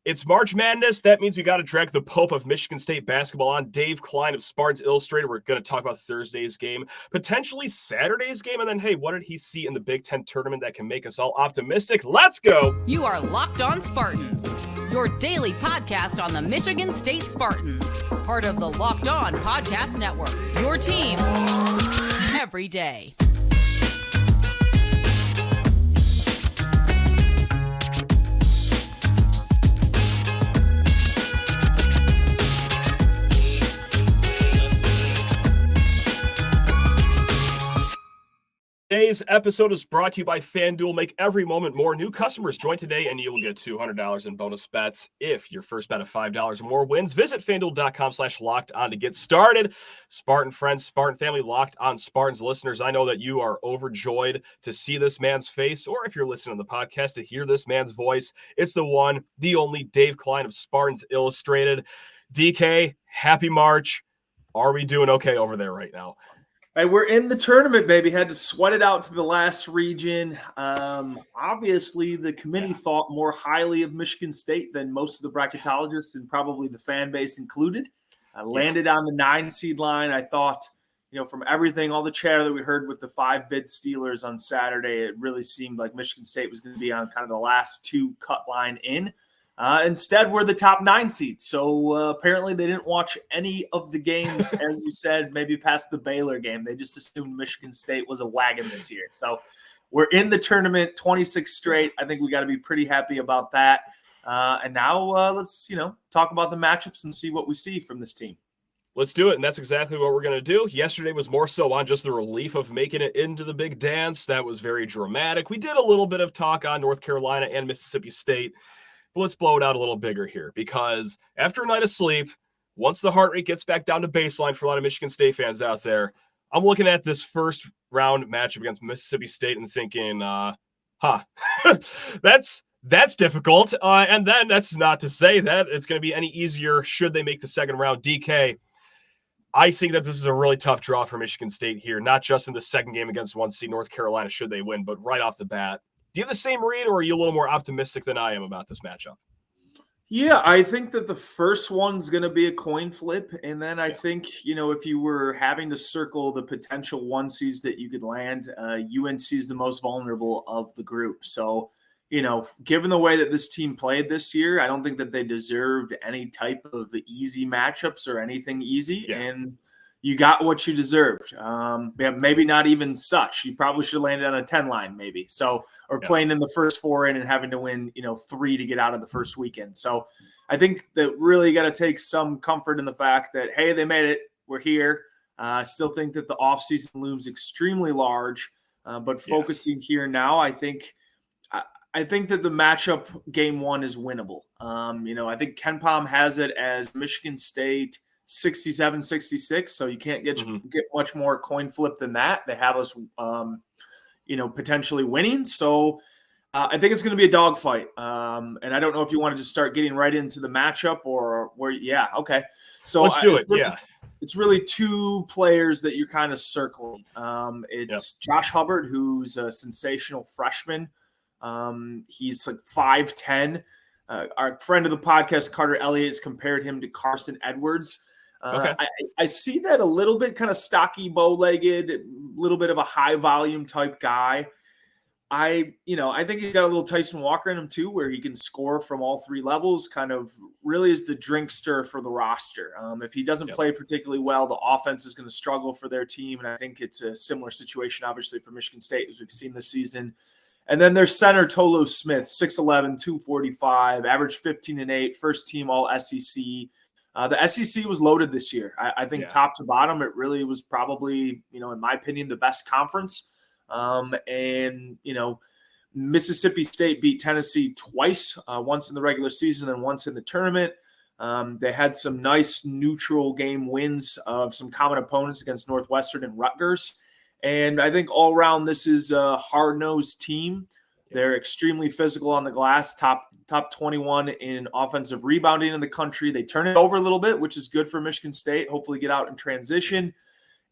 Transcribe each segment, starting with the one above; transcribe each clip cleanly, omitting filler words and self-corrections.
It's March Madness. That means we got to drag the Pope of Michigan State basketball on, Dave Klein of Spartans Illustrated. We're going to talk about Thursday's game, potentially Saturday's game, and then, hey, what did he see in the Big Ten tournament that can make us all optimistic? Let's go. You are Locked On Spartans, your daily podcast on the Michigan State Spartans, part of the Locked On Podcast Network, your team every day. Today's episode is brought to you by FanDuel. Make every moment more. New customers join today and you will get $200 in bonus bets if your first bet of $5 or more wins. Visit FanDuel.com/locked on to get started. Spartan friends, Spartan family, Locked On Spartans listeners, I know that you are overjoyed to see this man's face, or if you're listening to the podcast, to hear this man's voice. It's the one, the only Dave Klein of Spartans Illustrated. DK, happy March. Are we doing okay over there right now? Hey, we're in the tournament, baby. Had to sweat it out to the last region. Obviously, the committee thought more highly of Michigan State than most of the bracketologists and probably the fan base included. I landed on the 9 seed line. I thought, from everything, all the chatter that we heard with the 5-bid Steelers on Saturday, it really seemed like Michigan State was going to be on kind of the last 2 cut line in. Instead, we're the top 9 seeds. So apparently they didn't watch any of the games, as you said, maybe past the Baylor game. They just assumed Michigan State was a wagon this year. So we're in the tournament, 26 straight. I think we got to be pretty happy about that. And now let's, talk about the matchups and see what we see from this team. Let's do it, and that's exactly what we're going to do. Yesterday was more so on just the relief of making it into the big dance. That was very dramatic. We did a little bit of talk on North Carolina and Mississippi State. But let's blow it out a little bigger here, because after a night of sleep, once the heart rate gets back down to baseline for a lot of Michigan State fans out there, I'm looking at this first round matchup against Mississippi State and thinking, that's difficult. And then that's not to say that it's going to be any easier should they make the second round. DK, I think that this is a really tough draw for Michigan State here, not just in the second game against 1 seed North Carolina should they win, but right off the bat. Do you have the same read, or are you a little more optimistic than I am about this matchup? Yeah, I think that the first one's going to be a coin flip. And then I think, if you were having to circle the potential 1 seeds that you could land, UNC is the most vulnerable of the group. So, given the way that this team played this year, I don't think that they deserved any type of easy matchups or anything easy. Yeah. And you got what you deserved. Maybe not even such. You probably should have landed on a 10 line, maybe. So, or playing in the first 4 in and having to win, 3 to get out of the first weekend. So, I think that really got to take some comfort in the fact that, hey, they made it. We're here. I still think that the offseason looms extremely large. But focusing here now, I think that the matchup game 1 is winnable. I think KenPom has it as Michigan State 67-66, so you can't get much more coin flip than that. They have us, potentially winning. So I think it's going to be a dogfight. And I don't know if you want to just start getting right into the matchup or where. Yeah, okay. So let's do it. It's really 2 players that you're kind of circling. It's Josh Hubbard, who's a sensational freshman. He's like 5'10". Our friend of the podcast, Carter Elliott, has compared him to Carson Edwards. I see that a little bit kind of stocky, bow-legged, a little bit of a high-volume type guy. I think he's got a little Tyson Walker in him too, where he can score from all 3 levels, kind of really is the drinkster for the roster. If he doesn't play particularly well, the offense is going to struggle for their team, and I think it's a similar situation, obviously, for Michigan State, as we've seen this season. And then there's center Tolu Smith, 6'11", 245, average 15 and 8, first team all SEC. The SEC was loaded this year. I think top to bottom, it really was probably, in my opinion, the best conference. Mississippi State beat Tennessee twice, once in the regular season and once in the tournament. They had some nice neutral game wins of some common opponents against Northwestern and Rutgers. And I think all around, this is a hard-nosed team. They're extremely physical on the glass, top 21 in offensive rebounding in the country. They turn it over a little bit, which is good for Michigan State, hopefully get out in transition.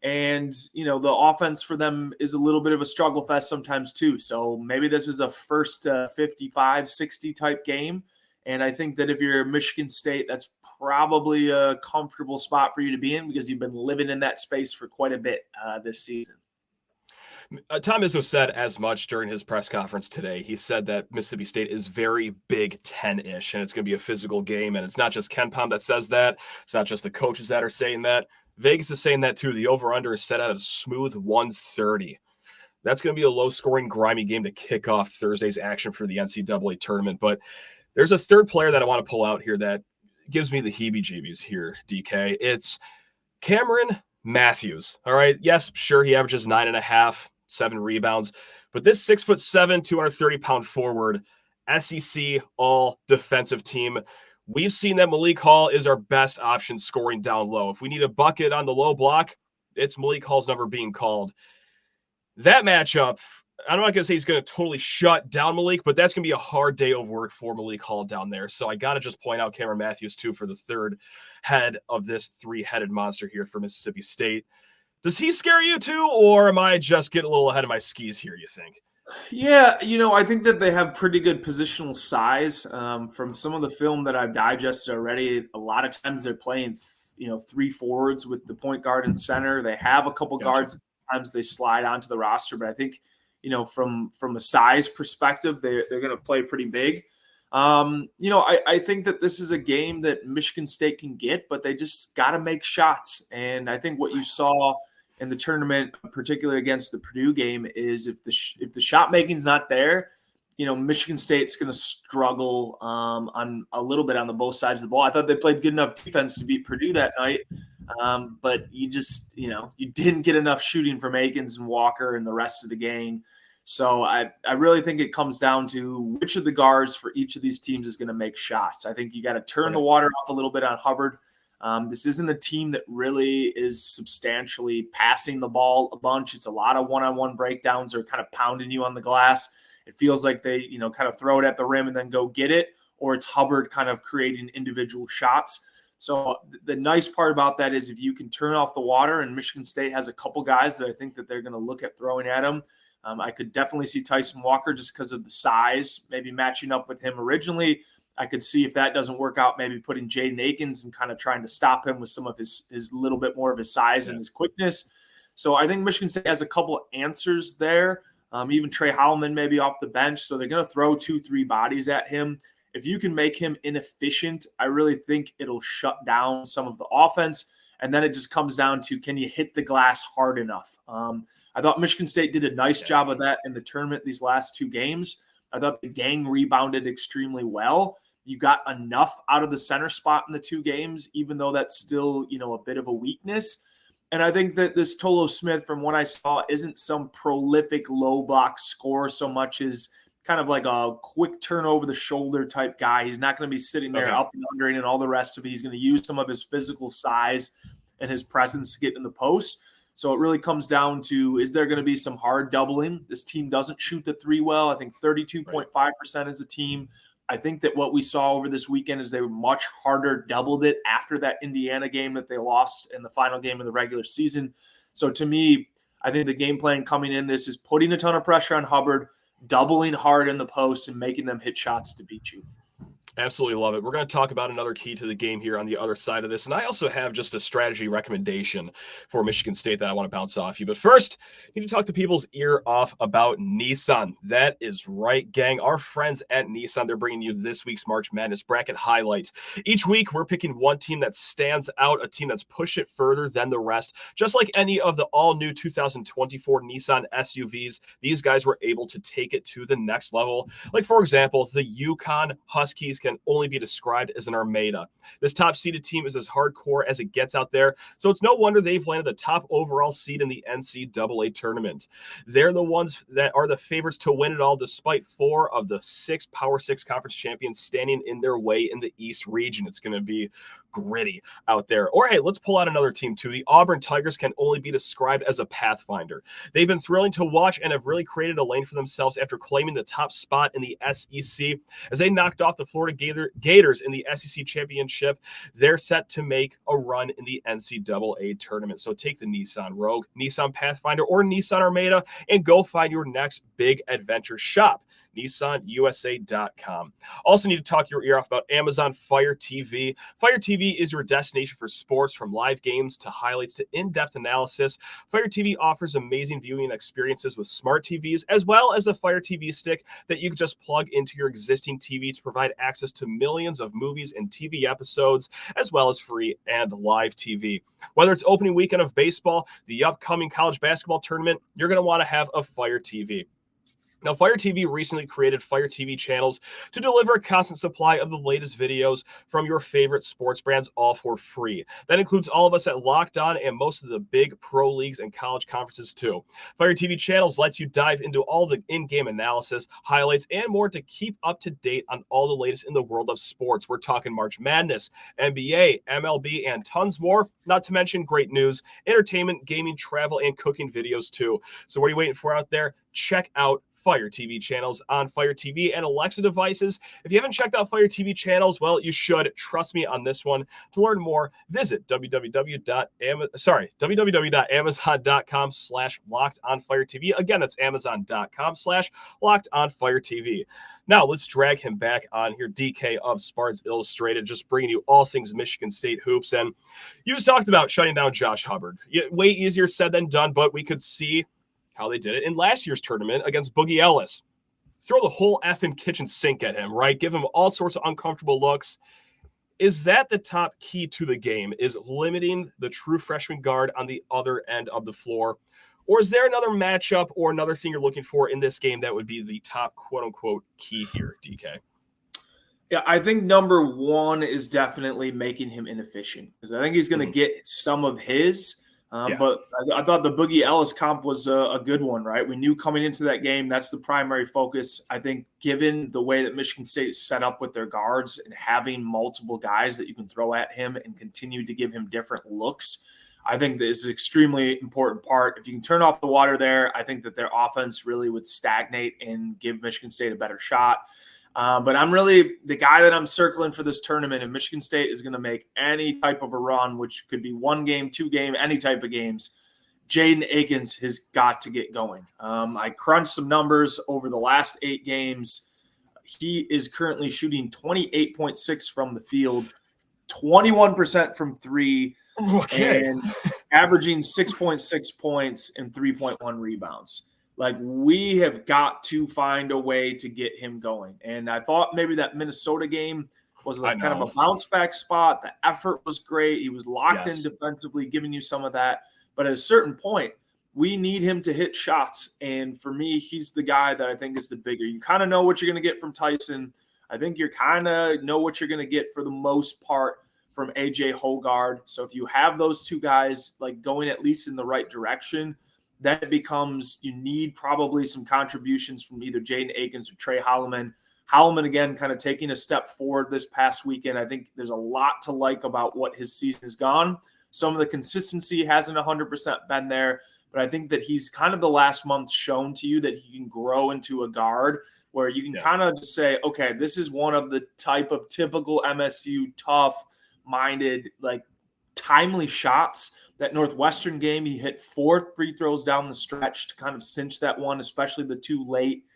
And, the offense for them is a little bit of a struggle fest sometimes too. So maybe this is a first 55, 60 type game. And I think that if you're Michigan State, that's probably a comfortable spot for you to be in because you've been living in that space for quite a bit this season. Tom Izzo said as much during his press conference today. He said that Mississippi State is very Big Ten-ish, and it's going to be a physical game. And it's not just Ken Pom that says that. It's not just the coaches that are saying that. Vegas is saying that too. The over-under is set at a smooth 130. That's going to be a low-scoring, grimy game to kick off Thursday's action for the NCAA tournament. But there's a third player that I want to pull out here that gives me the heebie-jeebies here, DK. It's Cameron Matthews. All right. Yes, sure, he averages 9.5, 7 rebounds. But this 6'7", 230-pound forward, SEC all-defensive team, we've seen that Malik Hall is our best option scoring down low. If we need a bucket on the low block, it's Malik Hall's number being called. That matchup, I'm not going to say he's going to totally shut down Malik, but that's going to be a hard day of work for Malik Hall down there. So I got to just point out Cameron Matthews, too, for the third head of this three-headed monster here for Mississippi State. Does he scare you, too, or am I just getting a little ahead of my skis here, you think? Yeah, I think that they have pretty good positional size. From some of the film that I've digested already, a lot of times they're playing, 3 forwards with the point guard and center. They have a couple guards. Sometimes they slide onto the roster, but I think, from a size perspective, they're going to play pretty big. I think that this is a game that Michigan State can get, but they just got to make shots. And I think what you saw in the tournament, particularly against the Purdue game, is if the shot making is not there, Michigan State's going to struggle on a little bit on the both sides of the ball. I thought they played good enough defense to beat Purdue that night, but you just you didn't get enough shooting from Akins and Walker and the rest of the gang. So I really think it comes down to which of the guards for each of these teams is going to make shots. I think you got to turn the water off a little bit on Hubbard. This isn't a team that really is substantially passing the ball a bunch. It's a lot of one-on-one breakdowns or kind of pounding you on the glass. It feels like they, kind of throw it at the rim and then go get it, or it's Hubbard kind of creating individual shots. So the nice part about that is if you can turn off the water, and Michigan State has a couple guys that I think that they're going to look at throwing at him. I could definitely see Tyson Walker just because of the size, maybe matching up with him originally. I could see if that doesn't work out, maybe putting Jaden Akins and kind of trying to stop him with some of his little bit more of his size and his quickness. So I think Michigan State has a couple of answers there. Even Trey Howman maybe off the bench. So they're going to throw 2-3 bodies at him. If you can make him inefficient, I really think it'll shut down some of the offense. And then it just comes down to, can you hit the glass hard enough? I thought Michigan State did a nice job of that in the tournament these last 2 games. I thought the gang rebounded extremely well. You got enough out of the center spot in the 2 games, even though that's still, a bit of a weakness. And I think that this Tolu Smith, from what I saw, isn't some prolific low block scorer so much as kind of like a quick turn over the shoulder type guy. He's not going to be sitting there up and under and all the rest of it. He's going to use some of his physical size and his presence to get in the post. So it really comes down to, is there going to be some hard doubling? This team doesn't shoot the 3 well. I think 32.5% as a team. I think that what we saw over this weekend is they were much harder doubled it after that Indiana game that they lost in the final game of the regular season. So to me, I think the game plan coming in this is putting a ton of pressure on Hubbard, doubling hard in the post, and making them hit shots to beat you. Absolutely love it. We're going to talk about another key to the game here on the other side of this. And I also have just a strategy recommendation for Michigan State that I want to bounce off you. But first, you need to talk to people's ear off about Nissan. That is right, gang. Our friends at Nissan, they're bringing you this week's March Madness Bracket Highlight. Each week, we're picking one team that stands out, a team that's pushed it further than the rest. Just like any of the all-new 2024 Nissan SUVs, these guys were able to take it to the next level. Like, for example, the Yukon Huskies can only be described as an Armada. This top-seeded team is as hardcore as it gets out there, so it's no wonder they've landed the top overall seed in the NCAA tournament. They're the ones that are the favorites to win it all, despite 4 of the 6 Power 6 conference champions standing in their way in the East region. It's going to be gritty out there. Or, hey, let's pull out another team, too. The Auburn Tigers can only be described as a Pathfinder. They've been thrilling to watch and have really created a lane for themselves after claiming the top spot in the SEC. As they knocked off the Florida Gators in the SEC championship, they're set to make a run in the NCAA tournament. So take the Nissan Rogue, Nissan Pathfinder, or Nissan Armada and go find your next big adventure. Shop NissanUSA.com. Also need to talk your ear off about Amazon Fire TV. Fire TV is your destination for sports, from live games to highlights to in-depth analysis. Fire TV offers amazing viewing experiences with smart TVs, as well as the Fire TV stick that you can just plug into your existing TV to provide access to millions of movies and TV episodes, as well as free and live TV. Whether it's opening weekend of baseball, the upcoming college basketball tournament, you're going to want to have a Fire TV. Now, Fire TV recently created Fire TV channels to deliver a constant supply of the latest videos from your favorite sports brands, all for free. That includes all of us at Locked On and most of the big pro leagues and college conferences too. Fire TV channels lets you dive into all the in-game analysis, highlights, and more to keep up to date on all the latest in the world of sports. We're talking March Madness, NBA, MLB, and tons more, not to mention great news, entertainment, gaming, travel, and cooking videos too. So what are you waiting for out there? Check out Fire TV channels on Fire TV and Alexa devices. If you haven't checked out Fire TV channels, well, you should. Trust me on this one. To learn more, visit www.amazon.com/LockedOnFireTV. Again, that's Amazon.com/LockedOnFireTV. Now, let's drag him back on here. DK of Spartans Illustrated, just bringing you all things Michigan State hoops. And you just talked about shutting down Josh Hubbard. Way easier said than done, but we could see how they did it in last year's tournament against Boogie Ellis. Throw the whole effing kitchen sink at him, right? Give him all sorts of uncomfortable looks. Is that the top key to the game, is limiting the true freshman guard on the other end of the floor? Or is there another matchup or another thing you're looking for in this game that would be the top quote-unquote key here, DK? Yeah, I think number one is definitely making him inefficient, because I think he's going to get some of his. But I thought the Boogie Ellis comp was a good one, right? We knew coming into that game, that's the primary focus. I think given the way that Michigan State is set up with their guards and having multiple guys that you can throw at him and continue to give him different looks, I think this is an extremely important part. If you can turn off the water there, I think that their offense really would stagnate and give Michigan State a better shot. But I'm really the guy that I'm circling for this tournament, and Michigan State is going to make any type of a run, which could be one game, two game, any type of games. Jaden Akins has got to get going. I crunched some numbers over the last 8 games. He is currently shooting 28.6 from the field, 21% from 3, and averaging 6.6 points and 3.1 rebounds. Like, we have got to find a way to get him going. And I thought maybe that Minnesota game was kind of a bounce back spot. The effort was great. He was locked in defensively, giving you some of that. But at a certain point, we need him to hit shots. And for me, he's the guy that I think is the bigger. You kind of know what you're going to get from Tyson. I think you kind of know what you're going to get for the most part from AJ Hogard. So if you have those two guys like going at least in the right direction, then it becomes you need probably some contributions from either Jaden Akins or Trey Holloman. Holloman, again, kind of taking a step forward this past weekend. I think there's a lot to like about what his season has gone. Some of the consistency hasn't 100% been there, but I think that he's kind of the last month shown to you that he can grow into a guard where you can kind of just say, okay, this is one of the type of typical MSU tough-minded, like, timely shots. That Northwestern game, he hit 4 free throws down the stretch to kind of cinch that one, especially the 2 late.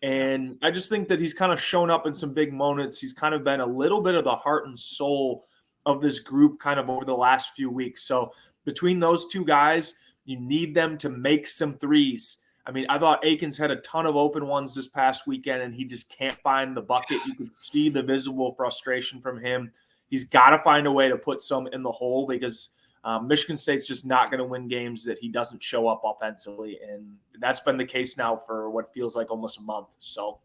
And I just think that he's kind of shown up in some big moments. He's kind of been a little bit of the heart and soul of this group kind of over the last few weeks. So between those two guys, you need them to make some threes. I mean, I thought Akins had a ton of open ones this past weekend, and he just can't find the bucket. You could see the visible frustration from him. He's got to find a way to put some in the hole, because Michigan State's just not going to win games that he doesn't show up offensively. And that's been the case now for what feels like almost a month. So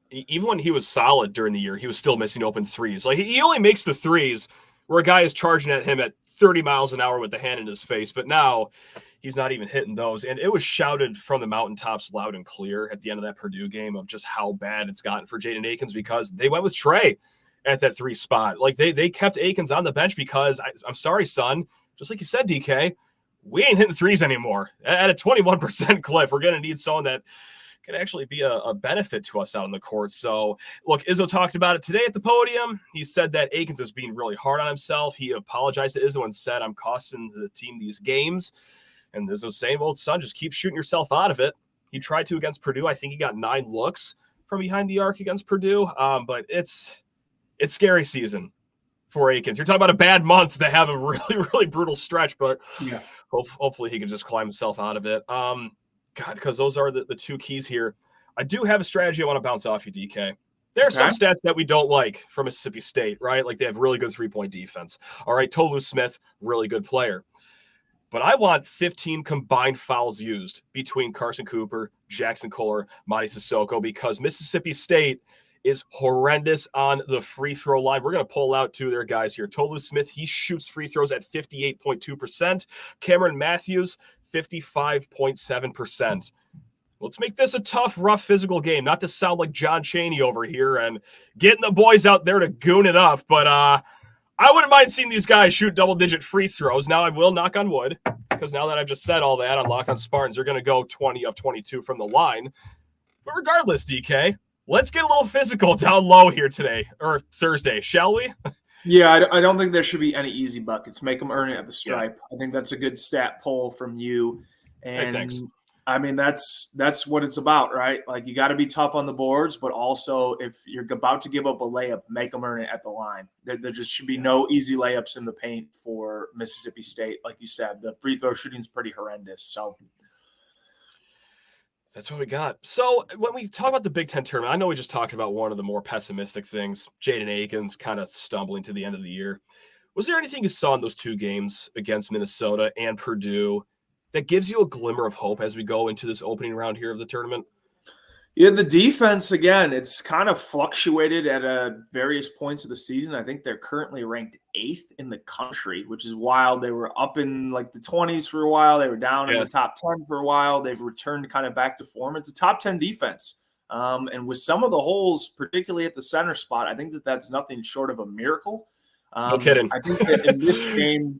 even when he was solid during the year, he was still missing open threes. Like, he only makes the threes where a guy is charging at him at 30 miles an hour with the hand in his face. But now he's not even hitting those. And it was shouted from the mountaintops loud and clear at the end of that Purdue game of just how bad it's gotten for Jaden Akins, because they went with Trey at that 3 spot. Like, they kept Akins on the bench because I'm sorry, son, just like you said, DK, we ain't hitting threes anymore. At a 21% clip, we're going to need someone that could actually be a benefit to us out on the court. So, look, Izzo talked about it today at the podium. He said that Akins is being really hard on himself. He apologized to Izzo and said, I'm costing the team these games. And Izzo's saying, well, son, just keep shooting yourself out of it. He tried to against Purdue. I think he got 9 looks from behind the arc against Purdue. But it's scary season for Akins. You're talking about a bad month to have a really, really brutal stretch, but Yeah. hopefully he can just climb himself out of it. God, because those are the two keys here. I do have a strategy I want to bounce off you, DK. There are some stats that we don't like from Mississippi State, right? Like they have really good three-point defense. All right, Tolu Smith, really good player. But I want 15 combined fouls used between Carson Cooper, Jackson Kohler, Madi Sissoko, because Mississippi State is horrendous on the free throw line. We're going to pull out two of their guys here. Tolu Smith, he shoots free throws at 58.2%. Cameron Matthews, 55.7%. Let's make this a tough, rough physical game. Not to sound like John Chaney over here and getting the boys out there to goon it up, but I wouldn't mind seeing these guys shoot double-digit free throws. Now, I will knock on wood, because now that I've just said all that on Locked On Spartans, they're going to go 20 of 22 from the line. But regardless, DK, let's get a little physical down low here today, or Thursday, shall we? Yeah, I don't think there should be any easy buckets. Make them earn it at the stripe. Yeah. I think that's a good stat poll from you. And hey, thanks. I mean, that's what it's about, right? Like, you got to be tough on the boards, but also if you're about to give up a layup, make them earn it at the line. There just should be no easy layups in the paint for Mississippi State. Like you said, the free throw shooting is pretty horrendous. So that's what we got. So when we talk about the Big Ten tournament, I know we just talked about one of the more pessimistic things, Jaden Akins kind of stumbling to the end of the year. Was there anything you saw in those two games against Minnesota and Purdue that gives you a glimmer of hope as we go into this opening round here of the tournament? Yeah, the defense, again, it's kind of fluctuated at various points of the season. I think they're currently ranked 8th in the country, which is wild. They were up in like the 20s for a while. They were down in the top 10 for a while. They've returned kind of back to form. It's a top 10 defense. And with some of the holes, particularly at the center spot, I think that's nothing short of a miracle. No kidding. I think that in this game,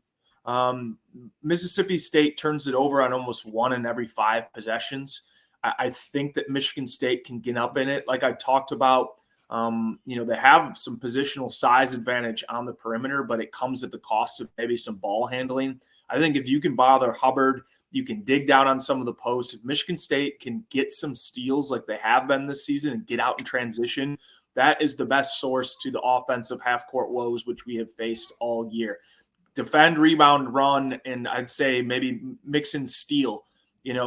Mississippi State turns it over on almost 1 in every 5 possessions. I think that Michigan State can get up in it. Like I talked about, they have some positional size advantage on the perimeter, but it comes at the cost of maybe some ball handling. I think if you can bother Hubbard, you can dig down on some of the posts. If Michigan State can get some steals like they have been this season and get out in transition, that is the best source to the offensive half-court woes, which we have faced all year. Defend, rebound, run, and I'd say maybe mix in steal.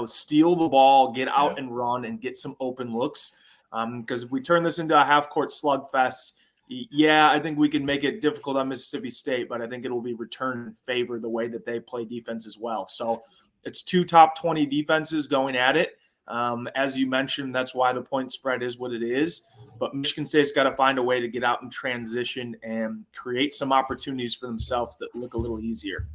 Steal the ball, get out and run, and get some open looks. Because if we turn this into a half-court slugfest, I think we can make it difficult on Mississippi State, but I think it will be returned in favor the way that they play defense as well. So it's 2 top 20 defenses going at it. As you mentioned, that's why the point spread is what it is. But Michigan State's got to find a way to get out and transition and create some opportunities for themselves that look a little easier.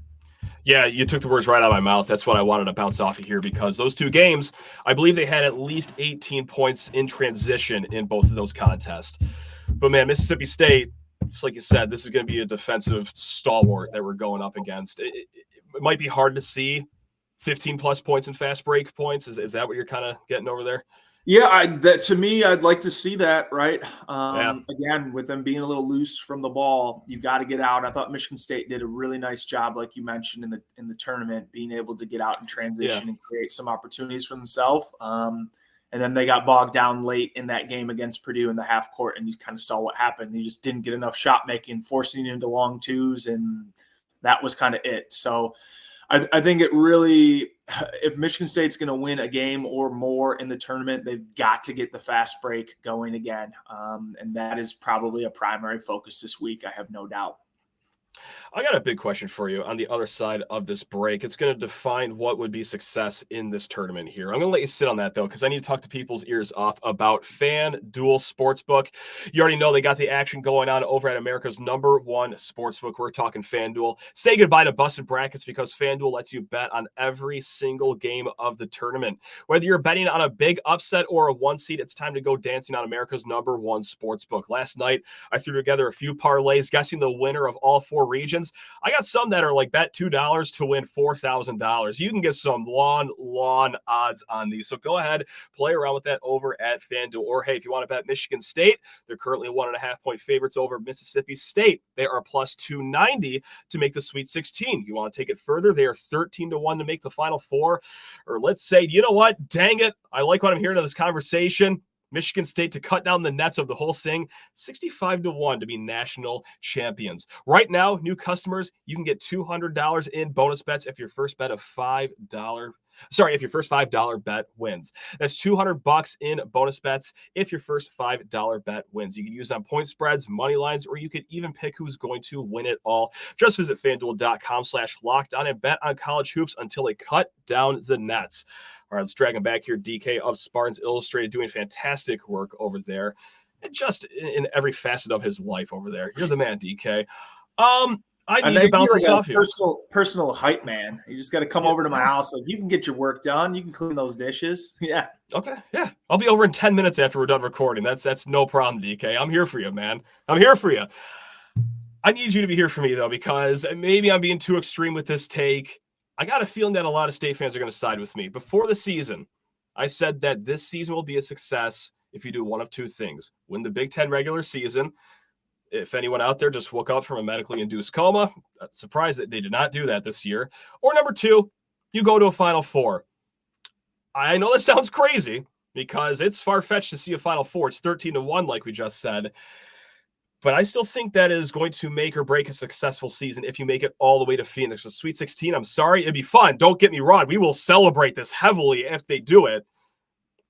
Yeah, you took the words right out of my mouth. That's what I wanted to bounce off of here, because those two games, I believe they had at least 18 points in transition in both of those contests. But, man, Mississippi State, just like you said, this is going to be a defensive stalwart that we're going up against. It might be hard to see 15-plus points in fast break points. Is that what you're kind of getting over there? Yeah, to me, I'd like to see that, right? Again, with them being a little loose from the ball, you got to get out. I thought Michigan State did a really nice job, like you mentioned in the tournament, being able to get out and transition and create some opportunities for themselves. And then they got bogged down late in that game against Purdue in the half court, and you kind of saw what happened. They just didn't get enough shot making, forcing into long twos, and that was kind of it. So I think it really, if Michigan State's going to win a game or more in the tournament, they've got to get the fast break going again. And that is probably a primary focus this week, I have no doubt. I got a big question for you on the other side of this break. It's going to define what would be success in this tournament here. I'm going to let you sit on that, though, because I need to talk to people's ears off about FanDuel Sportsbook. You already know they got the action going on over at America's #1 sportsbook. We're talking FanDuel. Say goodbye to busted brackets, because FanDuel lets you bet on every single game of the tournament. Whether you're betting on a big upset or a 1 seed, it's time to go dancing on America's #1 sportsbook. Last night, I threw together a few parlays, guessing the winner of all 4 regions. I got some that are like bet $2 to win $4,000. You can get some lawn odds on these. So go ahead, play around with that over at FanDuel. Or hey, if you want to bet Michigan State, they're currently 1.5 point favorites over Mississippi State. They are plus 290 to make the Sweet 16. You want to take it further? They are 13-1 to make the Final Four. Or let's say, you know what? Dang it. I like what I'm hearing in this conversation. Michigan State to cut down the nets of the whole thing, 65-1 to be national champions. Right now, new customers, you can get $200 in bonus bets if your first bet of $5. If your first $5 bet wins. That's $200 in bonus bets if your first $5 bet wins. You can use on point spreads, money lines, or you could even pick who's going to win it all. Just visit FanDuel.com/lockedon and bet on college hoops until they cut down the nets. All right, let's drag him back here. DK of Spartans Illustrated doing fantastic work over there, and just in every facet of his life over there. You're the man, DK. I need to bounce this off here. Personal hype man. You just got to come over to my house. Like, you can get your work done. You can clean those dishes. Yeah. Okay. Yeah. I'll be over in 10 minutes after we're done recording. That's no problem, DK. I'm here for you, man. I'm here for you. I need you to be here for me, though, because maybe I'm being too extreme with this take. I got a feeling that a lot of State fans are going to side with me. Before the season, I said that this season will be a success if you do one of two things. Win the Big Ten regular season. If anyone out there just woke up from a medically induced coma, surprised that they did not do that this year. Or number two, you go to a Final Four. I know this sounds crazy because it's far-fetched to see a Final Four. It's 13-1, like we just said. But I still think that is going to make or break a successful season if you make it all the way to Phoenix. The Sweet 16, I'm sorry, it'd be fun. Don't get me wrong. We will celebrate this heavily if they do it.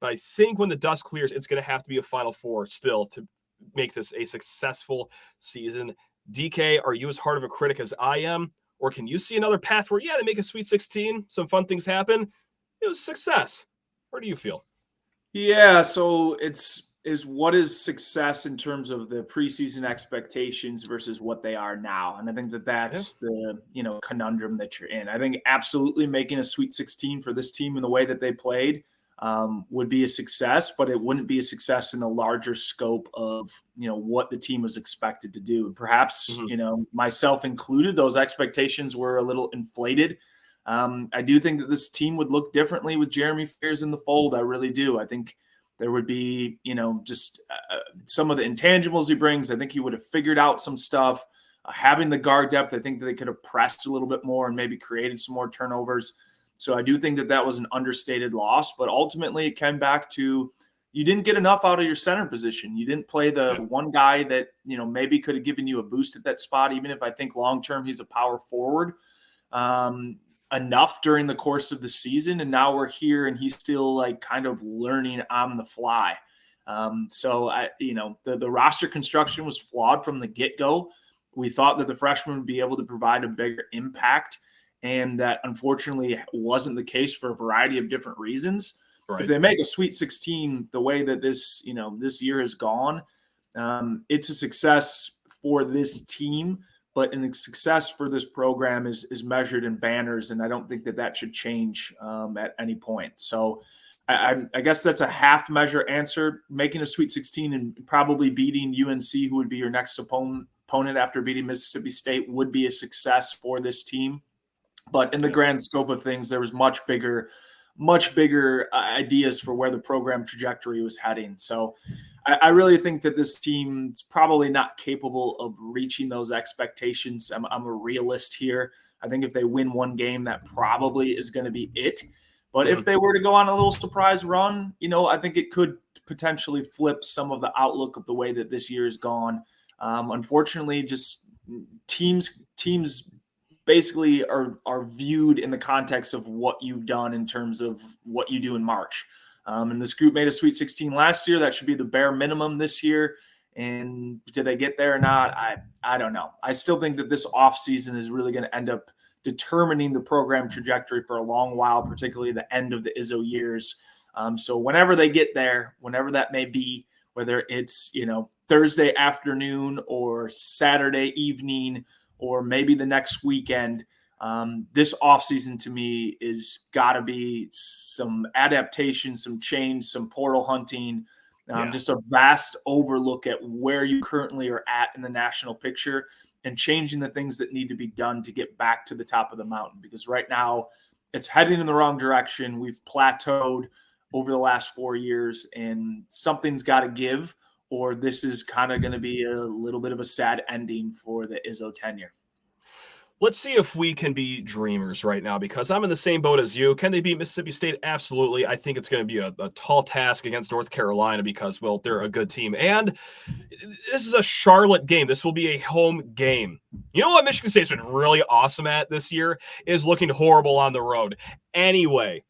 But I think when the dust clears, it's going to have to be a Final Four still to make this a successful season. DK, are you as hard of a critic as I am? Or can you see another path where, they make a Sweet 16, some fun things happen? It was success. Where do you feel? Yeah, so what is success in terms of the preseason expectations versus what they are now? And I think that's the conundrum that you're in. I think absolutely making a Sweet 16 for this team in the way that they played would be a success, but it wouldn't be a success in a larger scope of, what the team was expected to do. And perhaps, myself included, those expectations were a little inflated. I do think that this team would look differently with Jeremy Fears in the fold. I really do. I think there would be, just some of the intangibles he brings. I think he would have figured out some stuff. Having the guard depth, I think that they could have pressed a little bit more and maybe created some more turnovers. So I do think that was an understated loss, but ultimately it came back to you didn't get enough out of your center position. You didn't play the one guy that, maybe could have given you a boost at that spot, even if I think long-term he's a power forward enough during the course of the season. And now we're here and he's still kind of learning on the fly. So the roster construction was flawed from the get-go. We thought that the freshman would be able to provide a bigger impact, and that unfortunately wasn't the case for a variety of different reasons. Right. If they make a Sweet 16 the way that this year has gone, it's a success for this team, but a success for this program is measured in banners, and I don't think that should change at any point. So I guess that's a half measure answer. Making a Sweet 16 and probably beating UNC, who would be your next opponent after beating Mississippi State, would be a success for this team. But in the grand scope of things, there was much bigger ideas for where the program trajectory was heading. So I really think that this team's probably not capable of reaching those expectations. I'm a realist here. I think if they win one game, that probably is going to be it. But if they were to go on a little surprise run, I think it could potentially flip some of the outlook of the way that this year has gone. Unfortunately, just teams basically are viewed in the context of what you've done in terms of what you do in March. And this group made a Sweet 16 last year. That should be the bare minimum this year. And did they get there or not? I don't know. I still think that this offseason is really going to end up determining the program trajectory for a long while, particularly the end of the Izzo years. So whenever they get there, whenever that may be, whether it's, Thursday afternoon or Saturday evening, or maybe the next weekend, this offseason to me is got to be some adaptation, some change, some portal hunting, just a vast overlook at where you currently are at in the national picture and changing the things that need to be done to get back to the top of the mountain. Because right now it's heading in the wrong direction. We've plateaued over the last 4 years, and something's got to give, or this is kind of going to be a little bit of a sad ending for the Izzo tenure. Let's see if we can be dreamers right now, because I'm in the same boat as you. Can they beat Mississippi State? Absolutely. I think it's going to be a tall task against North Carolina because, well, they're a good team. And this is a Charlotte game. This will be a home game. You know what Michigan State's been really awesome at this year is looking horrible on the road. Anyway,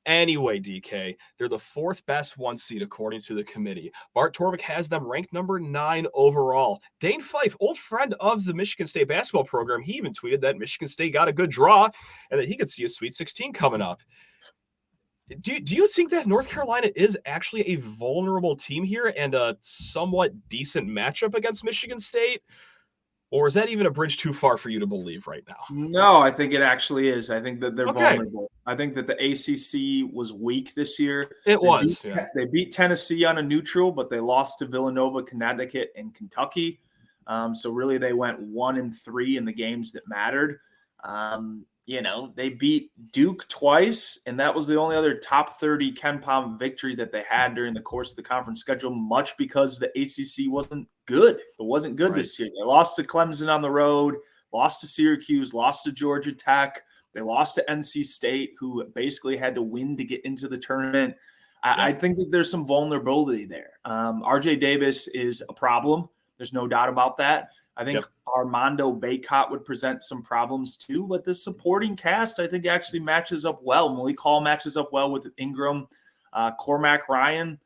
DK, they're the fourth best 1 seed according to the committee. Bart Torvik has them ranked number 9 overall. Dane Fife, old friend of the Michigan State basketball program, he even tweeted that Michigan State got a good draw and that he could see a Sweet 16 coming up. Do you think that North Carolina is actually a vulnerable team here and a somewhat decent matchup against Michigan State? Or is that even a bridge too far for you to believe right now? No, I think it actually is. I think that they're vulnerable. I think that the ACC was weak this year. They beat Tennessee on a neutral, but they lost to Villanova, Connecticut, and Kentucky. So really they went 1-3 in the games that mattered. They beat Duke twice, and that was the only other top 30 Ken Pom victory that they had during the course of the conference schedule, much because the ACC wasn't good. It wasn't good this year. They lost to Clemson on the road, lost to Syracuse, lost to Georgia Tech. They lost to NC State, who basically had to win to get into the tournament. I think that there's some vulnerability there. RJ Davis is a problem. There's no doubt about that. I think Armando Bacot would present some problems too, but the supporting cast, I think, actually matches up well. Malik Hall matches up well with Ingram. Cormac Ryan,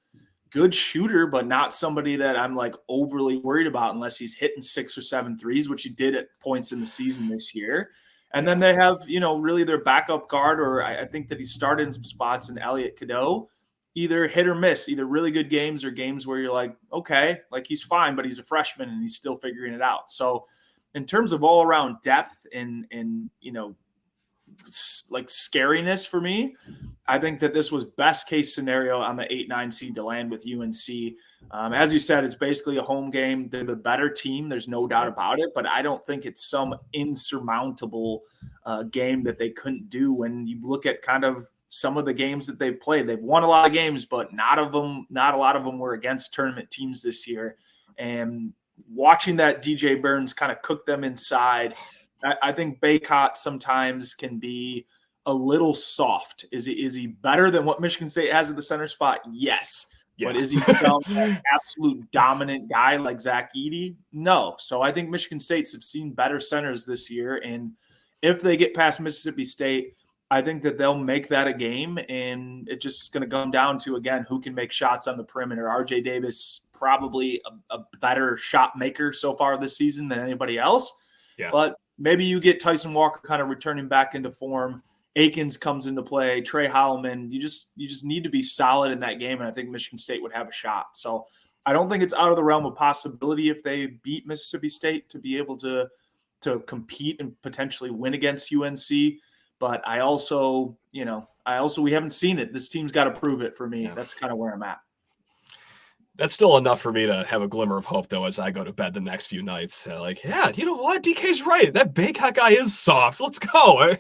good shooter, but not somebody that I'm like overly worried about unless he's hitting 6 or 7 threes, which he did at points in the season this year. And then they have, really their backup guard, or I think that he started in some spots in Elliot Cadeau. Either hit or miss, either really good games or games where you're like, okay, like he's fine, but he's a freshman and he's still figuring it out. So in terms of all around depth and like scariness for me, I think that this was best case scenario on the 8-9 seed to land with UNC. As you said, it's basically a home game. They're the better team. There's no doubt about it, but I don't think it's some insurmountable game that they couldn't do when you look at kind of some of the games that they've played. They've won a lot of games, but not a lot of them were against tournament teams this year. And watching that DJ Burns kind of cook them inside, I think Bacot sometimes can be a little soft. Is he better than what Michigan State has at the center spot? Yes. Yeah. But is he some absolute dominant guy like Zach Edey? No. So I think Michigan States have seen better centers this year. And if they get past Mississippi State, I think that they'll make that a game, and it's just going to come down to, again, who can make shots on the perimeter. RJ Davis, probably a better shot maker so far this season than anybody else. Yeah. But maybe you get Tyson Walker kind of returning back into form. Akins comes into play. Trey Holloman. You just need to be solid in that game, and I think Michigan State would have a shot. So I don't think it's out of the realm of possibility if they beat Mississippi State to be able to compete and potentially win against UNC. But we haven't seen it. This team's got to prove it for me. Yeah. That's kind of where I'm at. That's still enough for me to have a glimmer of hope, though, as I go to bed the next few nights. You know what? DK's right. That Bacot guy is soft. Let's go.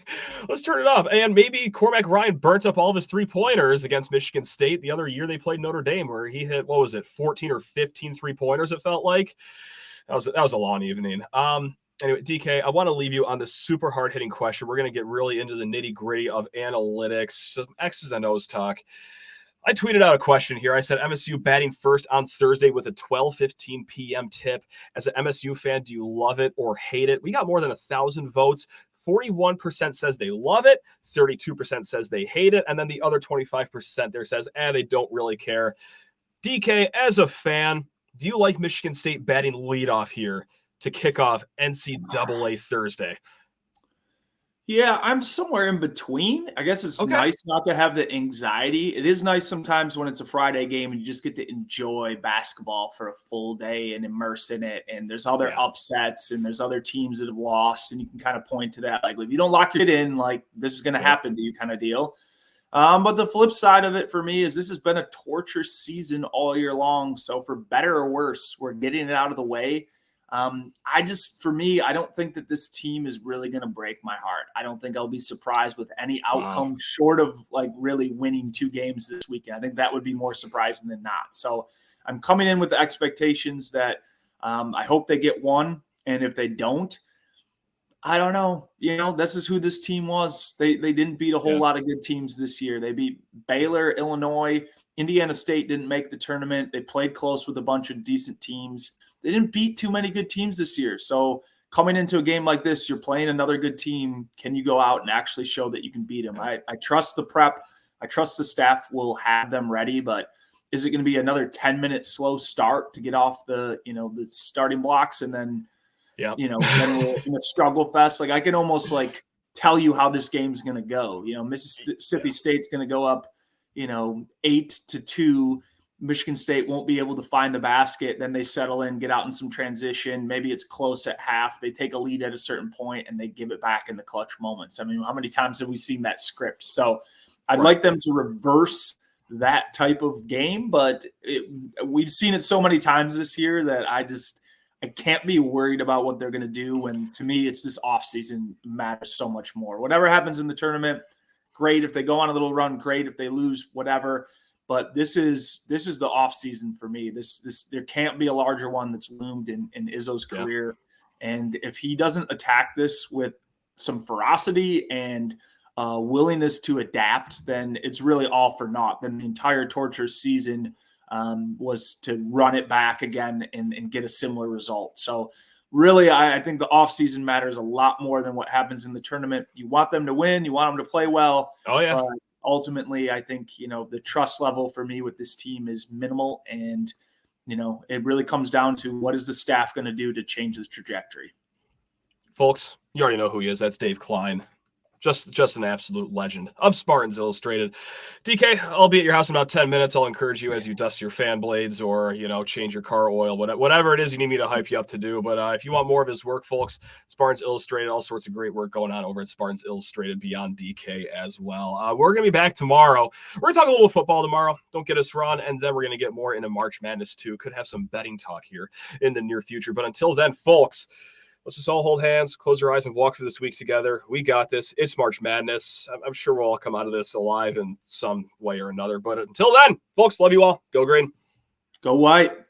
Let's turn it up. And maybe Cormac Ryan burnt up all of his 3-pointers against Michigan State the other year they played Notre Dame, where he hit, 14 or 15 3-pointers, it felt like. That was a long evening. Anyway, DK, I want to leave you on this super hard-hitting question. We're going to get really into the nitty-gritty of analytics, some X's and O's talk. I tweeted out a question here. I said MSU batting first on Thursday with a 12:15 p.m. tip. As an MSU fan, do you love it or hate it? We got more than 1,000 votes. 41% says they love it. 32% says they hate it. And then the other 25% there says, they don't really care. DK, as a fan, do you like Michigan State batting leadoff here to kick off NCAA Thursday? Yeah, I'm somewhere in between. I guess it's nice not to have the anxiety. It is nice sometimes when it's a Friday game and you just get to enjoy basketball for a full day and immerse in it. And there's other upsets and there's other teams that have lost, and you can kind of point to that. Like, if you don't lock it in, like, this is going to happen to you kind of deal. But the flip side of it for me is this has been a torturous season all year long. So for better or worse, we're getting it out of the way. For me, I don't think that this team is really going to break my heart. I don't think I'll be surprised with any outcome short of like really winning 2 games this weekend. I think that would be more surprising than not. So I'm coming in with the expectations that I hope they get 1. And if they don't, I don't know. This is who this team was. They didn't beat a whole lot of good teams this year. They beat Baylor, Illinois, Indiana State didn't make the tournament. They played close with a bunch of decent teams. They didn't beat too many good teams this year. So coming into a game like this, you're playing another good team. Can you go out and actually show that you can beat them? I trust the prep. I trust the staff will have them ready, but is it going to be another 10-minute slow start to get off the starting blocks and then then we're in a struggle fest? Like I can almost tell you how this game's going to go. Mississippi State's going to go up, 8-2. Michigan State won't be able to find the basket. Then they settle in, get out in some transition. Maybe it's close at half. They take a lead at a certain point and they give it back in the clutch moments. I mean, how many times have we seen that script? So I'd like them to reverse that type of game, but we've seen it so many times this year that I can't be worried about what they're going to do. When to me, it's this offseason matters so much more. Whatever happens in the tournament, great. If they go on a little run, great. If they lose, whatever. But this is the offseason for me. This there can't be a larger one that's loomed in Izzo's career. And if he doesn't attack this with some ferocity and willingness to adapt, then it's really all for naught. Then the entire torturous season was to run it back again and get a similar result. So really, I think the offseason matters a lot more than what happens in the tournament. You want them to win. You want them to play well. Oh, yeah. But ultimately, I think, the trust level for me with this team is minimal. And, it really comes down to what is the staff going to do to change the trajectory. Folks, you already know who he is. That's Dave Klein. Just an absolute legend of Spartans Illustrated. DK, I'll be at your house in about 10 minutes. I'll encourage you as you dust your fan blades or, change your car oil, whatever it is you need me to hype you up to do. But if you want more of his work, folks, Spartans Illustrated, all sorts of great work going on over at Spartans Illustrated beyond DK as well. We're going to be back tomorrow. We're going to talk a little football tomorrow. Don't get us wrong. And then we're going to get more into March Madness too. Could have some betting talk here in the near future. But until then, folks, let's just all hold hands, close our eyes, and walk through this week together. We got this. It's March Madness. I'm sure we'll all come out of this alive in some way or another. But until then, folks, love you all. Go Green. Go White.